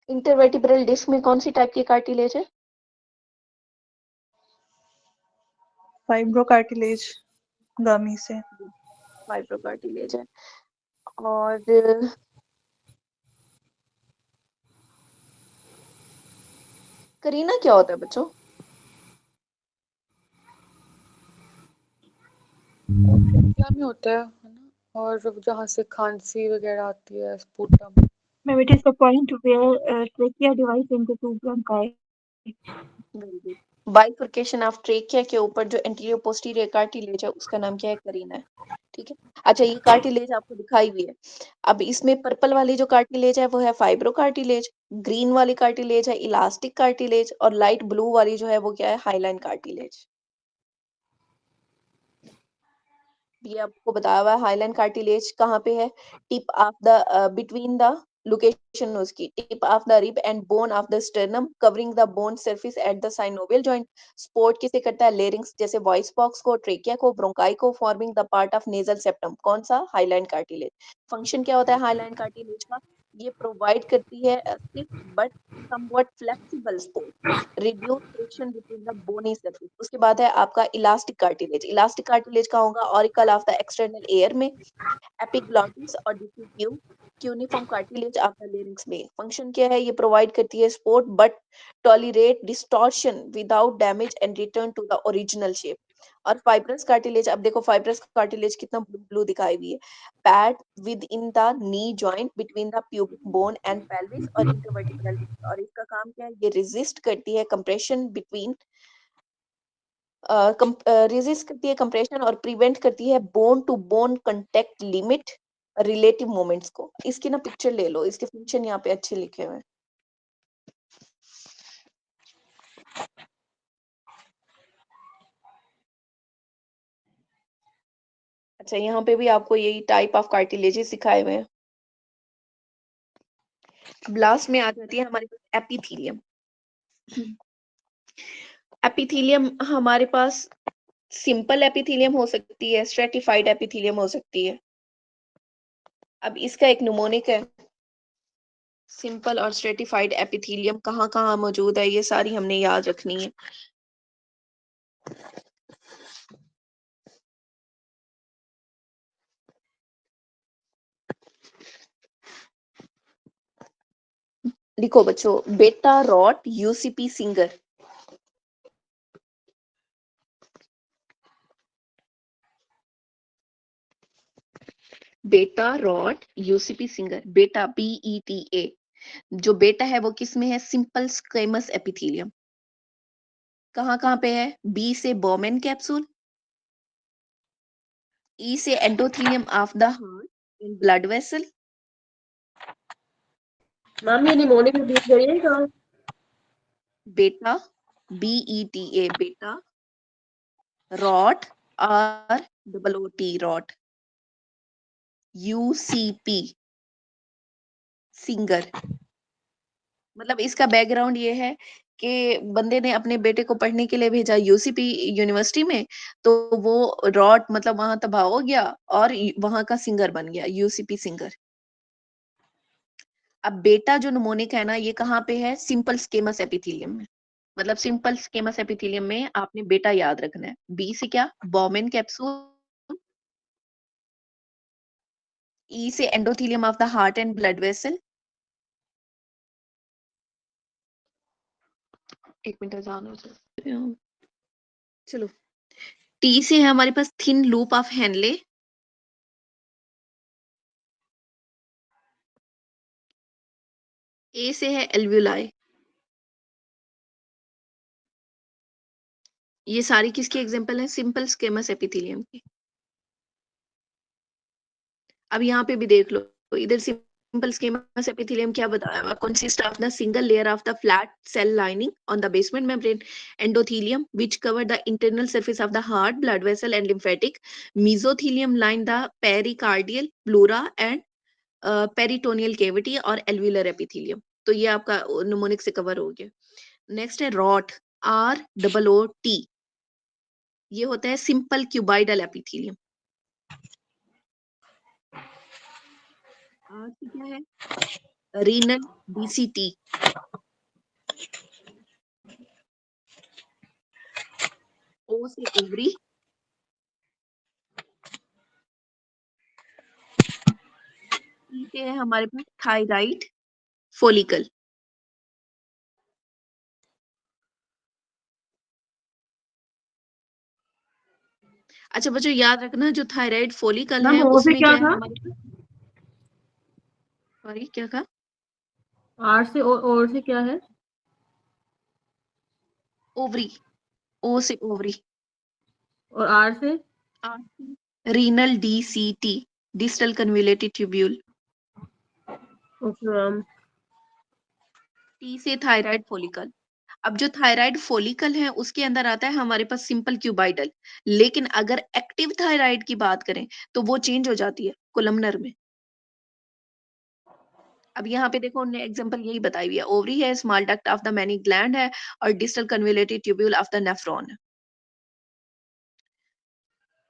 Intervertebral disc में कौन सी टाइप की कार्टिलेज है?
फाइब्रो कार्टिलेज गामी से।
फाइब्रो कार्टिलेज है। और करीना क्या होता है बच्चों?
ट्रेकिया में होता है ना, और जहाँ से खांसी वगैरह आती है, sputum.
Ma'am, it is the point where trachea divides into two bronchi.
Very good. Bifurcation of trachea के ऊपर जो एंटीरियर पोस्टीरियर कार्टिलेज है उसका नाम क्या है? करीना है, ठीक है। अच्छा, ये कार्टिलेज आपको दिखाई हुई है। अब इसमें पर्पल वाली जो कार्टिलेज है वो है फाइब्रो कार्टिलेज, ग्रीन वाली कार्टिलेज है इलास्टिक कार्टिलेज, और लाइट ब्लू वाली जो है वो क्या है? Hyaline cartilage. ये आपको बताया हुआ है हाईलाइन कार्टिलेज कहाँ पे है? Tip of the between the location उसकी tip of the rib and bone of the sternum, covering the bone surface at the synovial joint. Support किसे करता है? लेरिंग्स जैसे वॉइस बॉक्स को, ट्रेकिया को, ब्रोंकाई को, forming the part of nasal septum. कौन सा? Highline cartilage. फंक्शन क्या होता है हाईलाइन कार्टिलेज का? ये प्रोवाइड करती है stiff but somewhat flexible support, reduce friction between the bony surface। उसके बाद है आपका इलास्टिक कार्टिलेज। इलास्टिक कार्टिलेज कहाँ होगा? Auricle of the external ear में, एपिग्लॉटिस और डिफ्यूजिव क्यूनिफॉर्म कार्टिलेज आपका लेरिंक्स में। फंक्शन क्या है? ये प्रोवाइड करती है support but tolerate distortion without damage and return to the original shape. और फाइब्रस कार्टिलेज, अब देखो फाइब्रस कार्टिलेज कितना ब्लू ब्लू दिखाई हुई है। Pad within the knee joint between the pubic bone and pelvis और इंटरवर्टिब्रल डिस्क। और इसका काम क्या है? ये रेजिस्ट करती है कंप्रेशन बिटवीन, रेजिस्ट करती है कंप्रेशन और प्रिवेंट करती है bone to bone contact, limit relative moments को। इसकी ना पिक्चर ले लो, इसके फंक्शन यहाँ पे अच्छे लिखे हुए हैं। अच्छा, यहाँ पे भी आपको यही टाइप ऑफ कार्टिलेजेस सिखाए हुए हैं। अब लास्ट में आ जाती है हमारे पास एपिथेलियम। एपिथेलियम हमारे पास सिंपल एपिथेलियम हो सकती है, स्ट्रेटिफाइड एपिथेलियम हो सकती है। अब इसका एक न्यूमोनिक है। सिंपल और स्ट्रेटिफाइड एपिथेलियम कहाँ कहाँ मौजूद है, ये सारी हमने याद रखनी है। लिखो बच्चों, बेटा रॉट यूसीपी सिंगर। बेटा रॉट यूसीपी सिंगर, बेटा BETA। जो बेटा है वो किस में है? Simple squamous epithelium. कहाँ कहाँ पे है? बी से बोमेन कैप्सूल, ई से endothelium of the heart in blood vessel.
Ma'am ये निमोनिक रिपीट करिएगा।
बेटा BETA, बेटा rot ROOT rot, UCP singer. मतलब इसका बैकग्राउंड ये है कि बंदे ने अपने बेटे को पढ़ने के लिए भेजा यूसीपी यूनिवर्सिटी में, तो वो रॉट मतलब वहां तबाह हो गया और वहां का सिंगर बन गया, यूसीपी सिंगर। अब बेटा जो निमोनिक है ना, ये कहाँ पे है? सिंपल स्केमस एपिथेलियम में। मतलब सिंपल स्केमस एपिथेलियम में आपने बेटा याद रखना है। बी से क्या? बोमेन कैप्सूल, ई से endothelium of the heart and blood vessel. एक मिनट अजान हो जाए। चलो, टी से है हमारे पास थिन लूप ऑफ हेनले। ए से है एल्व्यूलाई। ये सारी किसकी एग्जांपल है? सिंपल स्केमस एपिथेलियम की। अब यहाँ पे भी देख लो, इधर सिंपल स्केमस एपिथेलियम क्या बताया हुआ? Consist of the single layer of the flat cell lining on the basement membrane, endothelium which cover the internal surface of the heart, blood vessel and lymphatic, mesothelium line the pericardial, pleura and peritoneal cavity और alveolar epithelium. तो ये आपका mnemonic से cover हो गया। Next है rot, ROOT। ये होता है सिंपल क्यूबाइडल एपिथेलियम। आर से क्या है? Renal DCT। ओ से ओवरी। टी से है हमारे पास थायराइड फोलिकल। अच्छा बच्चों याद रखना, जो थायराइड फोलिकल
मैम
है
ओ से
उसमें
क्या
क्या है
था?
हमारे पास? सॉरी क्या कहा?
आर से और से क्या है?
ओवरी। ओ से ओवरी।
और आर से?
Renal DCT, distal convoluted tubule.
Okay ma'am.
T से थायराइड फोलिकल। अब जो थायराइड फोलिकल है उसके अंदर आता है हमारे पास सिंपल क्यूबाइडल। लेकिन अगर एक्टिव थायराइड की बात करें तो वो चेंज हो जाती है कोलमनर में। अब यहाँ पे देखो उन्होंने एग्जांपल यही बताई हुई है, ओवरी है, small duct of the many gland है और distal convoluted tubule of the nephron है।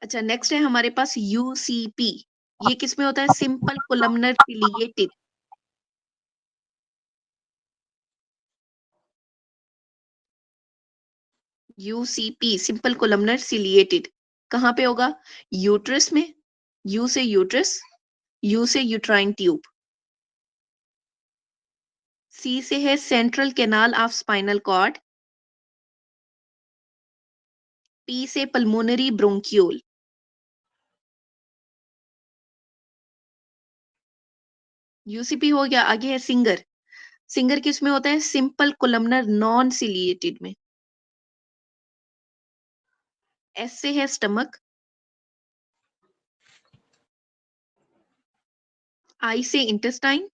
अच्छा नेक्स्ट है हमारे पास UCP। ये किसमें होता है? Simple columnar ciliated. UCP simple columnar ciliated कहाँ पे होगा? यूट्रस में, यू से यूट्रस, यू से यूट्राइन ट्यूब। सी से है central canal of spinal cord. P से पल्मोनरी ब्रोंकियोल। यूसीपी हो गया। आगे है सिंगर। सिंगर किस में होता है? सिंपल कोलमनर नॉन सिलिएटेड में। एस से है स्टमक। आई से इंटेस्टाइन।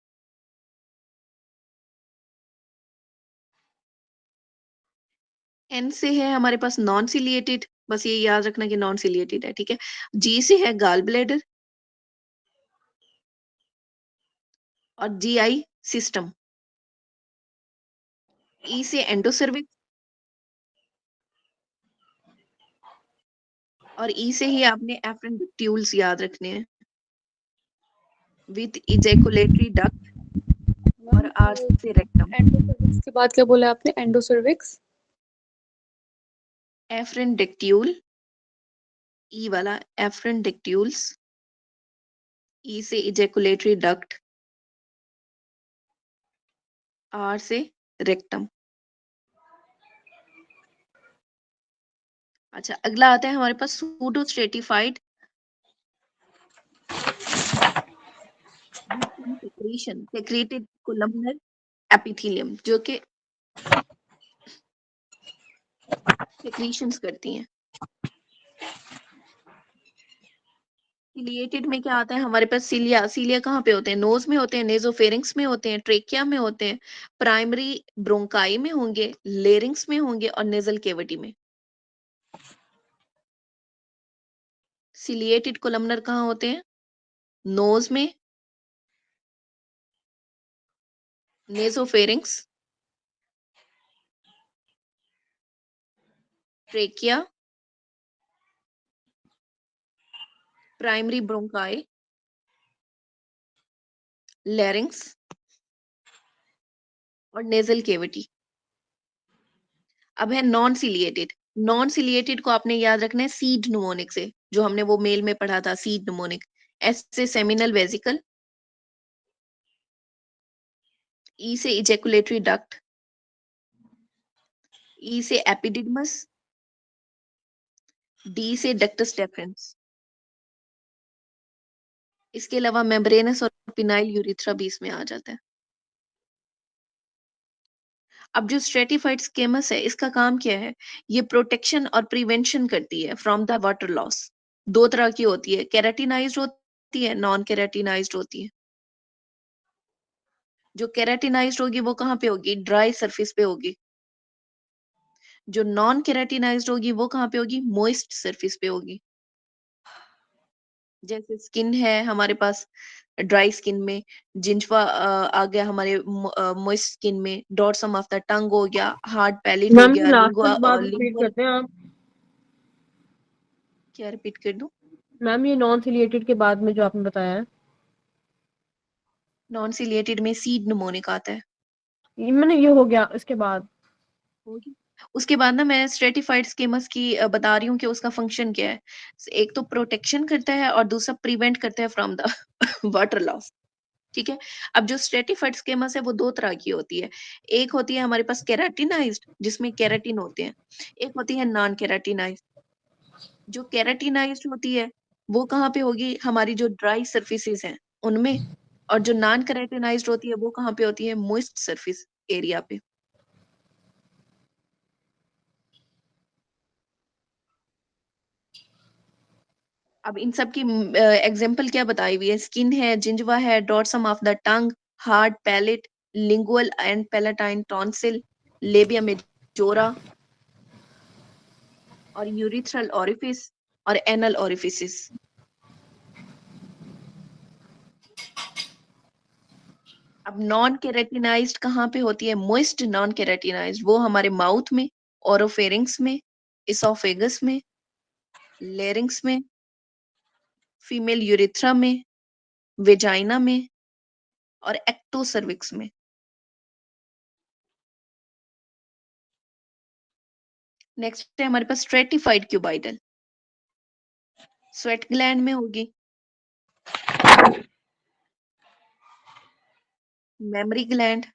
एन से है हमारे पास नॉन सिलिएटेड, बस ये याद रखना कि नॉन सिलिएटेड है, ठीक है। जी से है गाल ब्लैडर और जीआई सिस्टम। ई से एंडोसर्विक्स और ई से ही आपने एफ्रेंडिक्ट्यूल्स याद रखने हैं विथ इजैकुलेटरी डक्ट और
मैम
आर से रेक्टम।
एंडोसर्विक्स के बाद क्या बोला आपने? एंडोसर्विक्स।
एफ्रेंडिक्ट्यूल, ई वाला एफ्रेंडिक्ट्यूल्स, ई से इजैकुलेटरी डक्ट, आर से रेक्टम। अच्छा, अगला आता है हमारे पास pseudostratified secretion secreted columnar epithelium, जो कि सेक्रीशंस करती हैं। सिलिएटेड में क्या आता है हमारे पास? सीलिया। सीलिया कहाँ पे होते हैं? नोज में होते हैं, नेजोफेरिंक्स में होते हैं, ट्रेकिया में होते हैं, प्राइमरी ब्रोंकाई में होंगे, लेरिंग्स में होंगे और नेजल केविटी में। सिलिएटेड कोलमनर कहाँ होते हैं? नोज में, नेजोफेरिंक्स, ट्रेकिया, प्राइमरी ब्रोंकाई, लेरिंग्स और नेजल केविटी। अब है नॉन सिलिएटेड। नॉन सिलिएटेड को आपने याद रखना है सीड न्यूमोनिक से, जो हमने वो मेल में पढ़ा था, सीड न्यूमोनिक। एस से सेमिनल वेसिकल, ई से इजैकुलेटरी डक्ट, ई से एपिडिडमस, डी से डक्टस डेफरेंस। इसके अलावा मेम्ब्रेनस और पिनाइल यूरिथ्रा भी इसमें आ जाता है। अब जो स्ट्रेटिफाइड स्केमस है, इसका काम क्या है? ये प्रोटेक्शन और प्रिवेंशन करती है फ्रॉम द वाटर लॉस। दो तरह की होती है, केराटिनाइज्ड होती है, नॉन केराटिनाइज्ड होती है। जो केराटिनाइज्ड होगी वो कहाँ पे होगी? ड्राई सरफेस पे होगी। जो नॉन केराटिनाइज्ड होगी वो कहाँ पे होगी? मॉइस्ट सरफेस पे होगी। जैसे स्किन है हमारे पास, ड्राई स्किन में, जिंजवा आ गया हमारे मॉइस्ट स्किन में, डॉर्सम ऑफ द टंग हो गया, हार्ड पैलेट हो
मैम
गया,
लास्ट
लिंगुआ
वाली बात रिपीट
लिंगुअल।
करते हैं आप?
क्या रिपीट कर दूं?
मैम ये नॉन सिलिएटेड के बाद में जो आपने बताया है,
नॉन सिलिएटेड में सीड निमोनिक आता है।
मैंने ये हो गया इसके बाद।
होगी। उसके बाद ना मैं स्ट्रेटिफाइड स्केमस की बता रही हूँ कि उसका फंक्शन क्या है। एक तो प्रोटेक्शन करता है और दूसरा प्रिवेंट करता है फ्रॉम द वाटर लॉस, ठीक है। अब जो स्ट्रेटिफाइड स्केमस है वो दो तरह की होती है। एक होती है हमारे पास केराटिनाइज्ड, जिसमें केराटिन होते हैं। एक होती है नॉन केराटिनाइज्ड। जो केराटिनाइज्ड होती है वो कहाँ पे होगी? हमारी जो ड्राई सरफेसेस हैं उनमें। और जो नॉन केराटिनाइज्ड होती है वो कहाँ पे होती है? मॉइस्ट सरफेस एरिया पे। अब इन सब की एग्जाम्पल क्या बताई हुई है? स्किन है, जिंजवा है, dorsum of the tongue, hard palate, lingual and palatine tonsil, labia majora और यूरिथ्रल ओरिफिस और एनल ओरिफिसिस। अब नॉन केराटिनाइज्ड कहाँ पे होती है? मोइस्ट नॉन केराटिनाइज्ड वो हमारे माउथ में, ओरोफेरिंग्स में, इसोफेगस में, लेरिंग्स में, फीमेल यूरिथ्रा में, वेजाइना में और एक्टोसर्विक्स में। नेक्स्ट है हमारे पास स्ट्रेटिफाइड क्यूबाइडल, स्वेट ग्लैंड में होगी, mammary gland,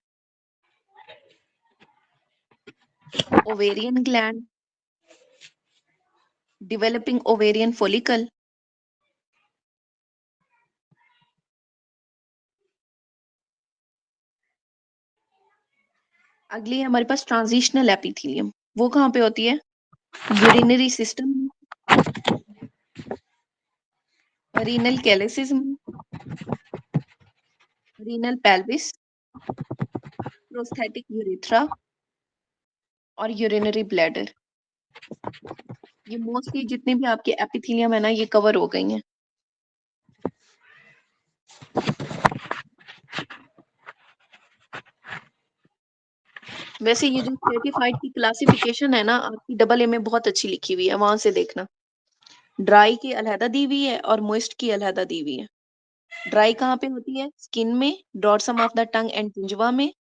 ovarian gland, developing ovarian follicle, अगली है हमारे पास ट्रांजिशनल एपिथेलियम, वो कहाँ पे होती है? यूरिनरी सिस्टम, रीनल कैलिसिस में, रीनल पेल्विस, प्रोस्थेटिक यूरेथ्रा और यूरिनरी ब्लैडर। ये मोस्टली जितने भी आपके एपिथेलियम है ना, ये कवर हो गई हैं। वैसे ये जो स्ट्रेटिफाइड की क्लासिफिकेशन है ना, आपकी डबल ए में बहुत अच्छी लिखी हुई है, वहां से देखना। ड्राई की अलहदा दी हुई है और मोइस्ट की अलहदा दी हुई है। ड्राई कहाँ पे होती है? स्किन में, dorsum of the tongue and gingiva में,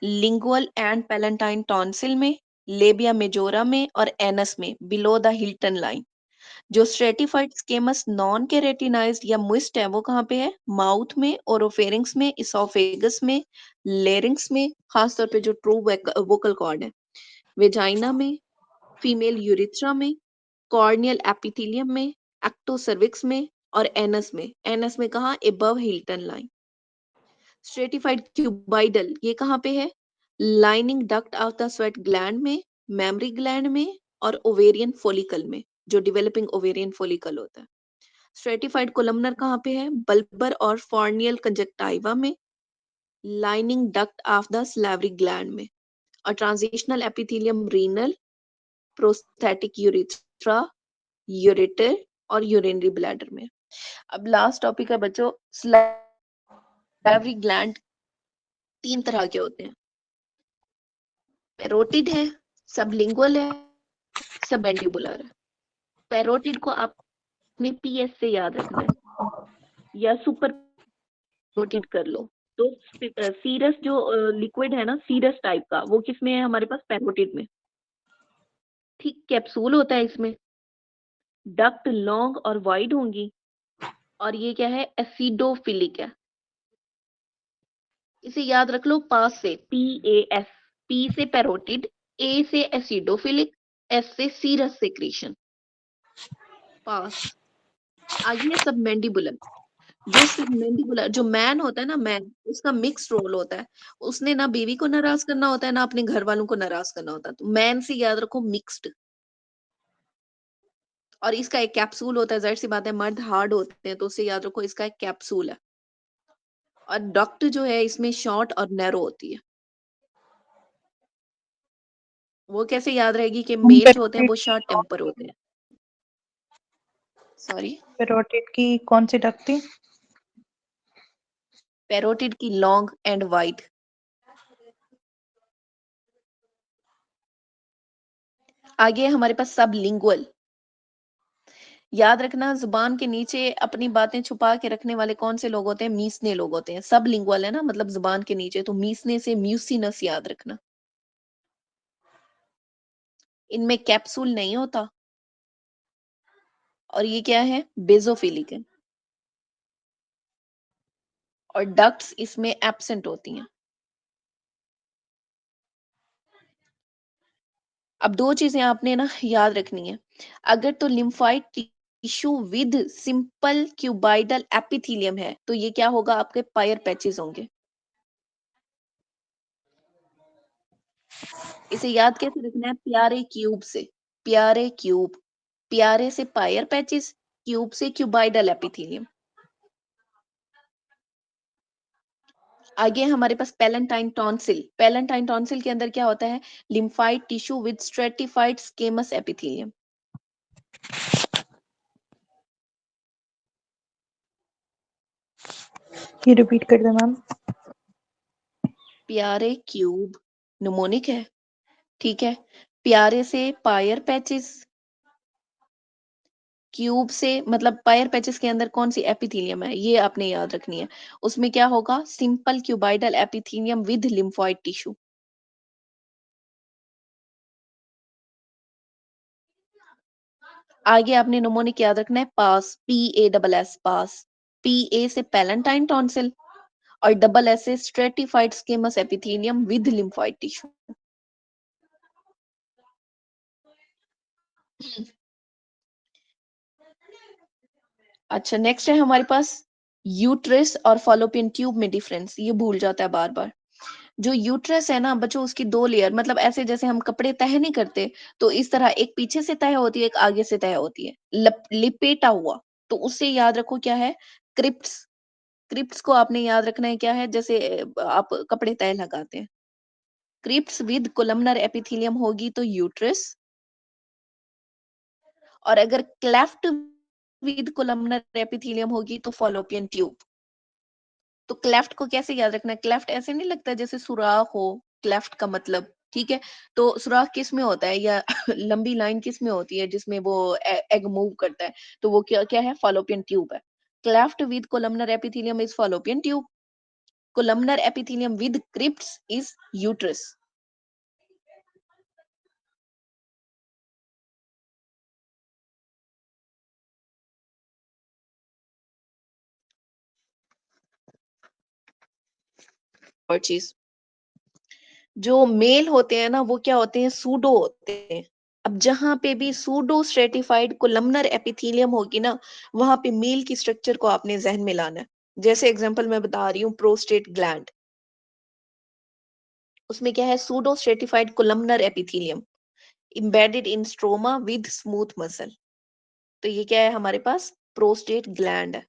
लिंगुअल एंड पैलेंटाइन टॉन्सिल में, लेबिया मेजोरा में और एनस में, बिलो द हिल्टन लाइन। जो स्ट्रेटिफाइड स्केमस नॉन केरेटिनाइज्ड या मोइस्ट है, वो कहाँ पे है? माउथ में, ओरोफेरिंक्स में, इसोफेगस में, लेरिंक्स में, खासतौर पे जो ट्रू वोकल कॉर्ड है, वेजाइना में, फीमेल यूरिथ्रा में, कॉर्नियल एपिथेलियम में, एक्टोसर्विक्स में और एनस में। एनस में कहाँ? Above Hilton line. Stratified cuboidal ये कहाँ पे है? Lining duct of the sweat gland में, मेमरी ग्लैंड में और ओवेरियन फॉलिकल में, जो डेवलपिंग ओवेरियन फॉलिकल होता है। स्ट्रेटिफाइड कोलमनर कहाँ पे है? बल्बर और फॉर्नियल कंजक्टाइवा में, lining duct of the salivary gland में। और transitional epithelium renal, prosthetic urethra, ureter और यूरिनरी ब्लैडर में। अब लास्ट टॉपिक है बच्चों, सैलिवरी ग्लैंड तीन तरह के होते हैं, पैरोटिड है, सबलिंगुअल है, सबमैंडिबुलर है। पैरोटिड को आपने पीएस से याद रखना है या सुपर पैरोटिड कर लो। तो सीरस जो लिक्विड है ना, सीरस टाइप का, वो किसमें है हमारे पास? पैरोटिड में। ठीक कैप्सूल होता है इसमें, डक्ट लॉन्ग और वाइड होंगी और ये क्या है? एसिडोफिलिक है। इसे याद रख लो पास से, PAS। पी से पैरोटिड, ए से एसिडोफिलिक, एस से सीरस सेक्रीशन, पास। आगे है सबमैंडिबुलर। जो सबमैंडिबुलर, जो मैन होता है ना, मैन, उसका मिक्स रोल होता है। उसने ना बीवी को नाराज करना होता है, ना अपने घर वालों को नाराज करना होता है। तो मैन से याद रखो मिक्स्ड। और इसका एक कैप्सूल होता है, जाहिर सी बात है मर्द हार्ड होते हैं, तो उससे याद रखो इसका एक कैप्सूल है। और डक्ट जो है इसमें शॉर्ट और नैरो होती है। वो कैसे याद रहेगी कि मेल जो होते हैं वो शॉर्ट टेम्पर होते हैं। सॉरी,
पैरोटिड की कौन सी डक्ट थी?
पैरोटिड की लॉन्ग एंड वाइड। आगे हमारे पास सबलिंगुअल। याद रखना, जुबान के नीचे अपनी बातें छुपा के रखने वाले कौन से लोग होते हैं? मीसने लोग होते हैं। सबलिंगुअल है ना, मतलब जुबान के नीचे, तो मीसने से म्यूसिनस याद रखना। इनमें कैप्सूल नहीं होता। और ये क्या है? बेजोफिलिक है। और डक्ट्स इसमें एब्सेंट होती हैं। अब दो चीजें आपने ना याद रखनी है। अगर तो lymphoid tissue with simple cuboidal epithelium है, तो ये क्या होगा? आपके पायर पैचेस होंगे। इसे याद कैसे रखना है? प्यारे क्यूब से, प्यारे क्यूब, प्यारे से पायर पैचेस, क्यूब से क्यूबाइडल एपिथेलियम। आगे हमारे पास पैलेंटाइन टॉन्सिल। पैलेंटाइन टॉन्सिल के अंदर क्या होता है? Lymphoid tissue with stratified squamous epithelium.
ये रिपीट कर दे मैम।
प्यारे क्यूब निमोनिक है, ठीक है। प्यारे से पायर पैचेस, क्यूब से मतलब पायर पैचेस के अंदर कौन सी एपिथेलियम है, ये आपने याद रखनी है। उसमें क्या होगा? Simple cuboidal epithelium with lymphoid tissue. आगे आपने निमोनिक याद रखना है, पास, PASS, पास। PA से पैलेंटाइन टॉन्सिल और डबल एस से stratified squamous epithelium with lymphoid tissue. अच्छा, नेक्स्ट है हमारे पास यूट्रस और फॉलोपियन ट्यूब में डिफरेंस, ये भूल जाता है बार बार। जो यूट्रस है ना बच्चों, उसकी 2 लेयर, मतलब ऐसे जैसे हम कपड़े तह नहीं करते, तो इस तरह एक पीछे से तह होती है, एक आगे से तह होती है, लिपेटा हुआ। तो उससे याद रखो क्या है, क्रिप्स। क्रिप्स को आपने याद रखना है क्या है, जैसे आप कपड़े तह लगाते हैं। क्रिप्स विद कोलमनर एपिथेलियम होगी तो यूट्रस, और अगर क्लेफ्ट विद कोलमनर एपिथेलियम होगी तो फॉलोपियन ट्यूब। तो क्लेफ्ट को कैसे याद रखना है, क्लेफ्ट ऐसे नहीं लगता जैसे सुराख हो, क्लेफ्ट का मतलब, ठीक है। तो सुराख किस में होता है, या लंबी लाइन किस में होती है जिसमें वो एग मूव करता है, तो वो क्या क्या है, फॉलोपियन ट्यूब है। Cleft with columnar epithelium is Fallopian tube, columnar epithelium with crypts is uterus. और चीज, जो मेल होते हैं ना वो क्या होते हैं, सूडो होते हैं। अब जहां पे भी सूडो स्ट्रेटिफाइड कोलमनर एपिथेलियम होगी ना, वहां पे मेल की स्ट्रक्चर को आपने जहन में लाना है। जैसे एग्जांपल मैं बता रही हूँ, प्रोस्टेट ग्लैंड, उसमें क्या है, pseudo stratified columnar epithelium embedded in stroma with smooth muscle। तो ये क्या है हमारे पास, प्रोस्टेट ग्लैंड है।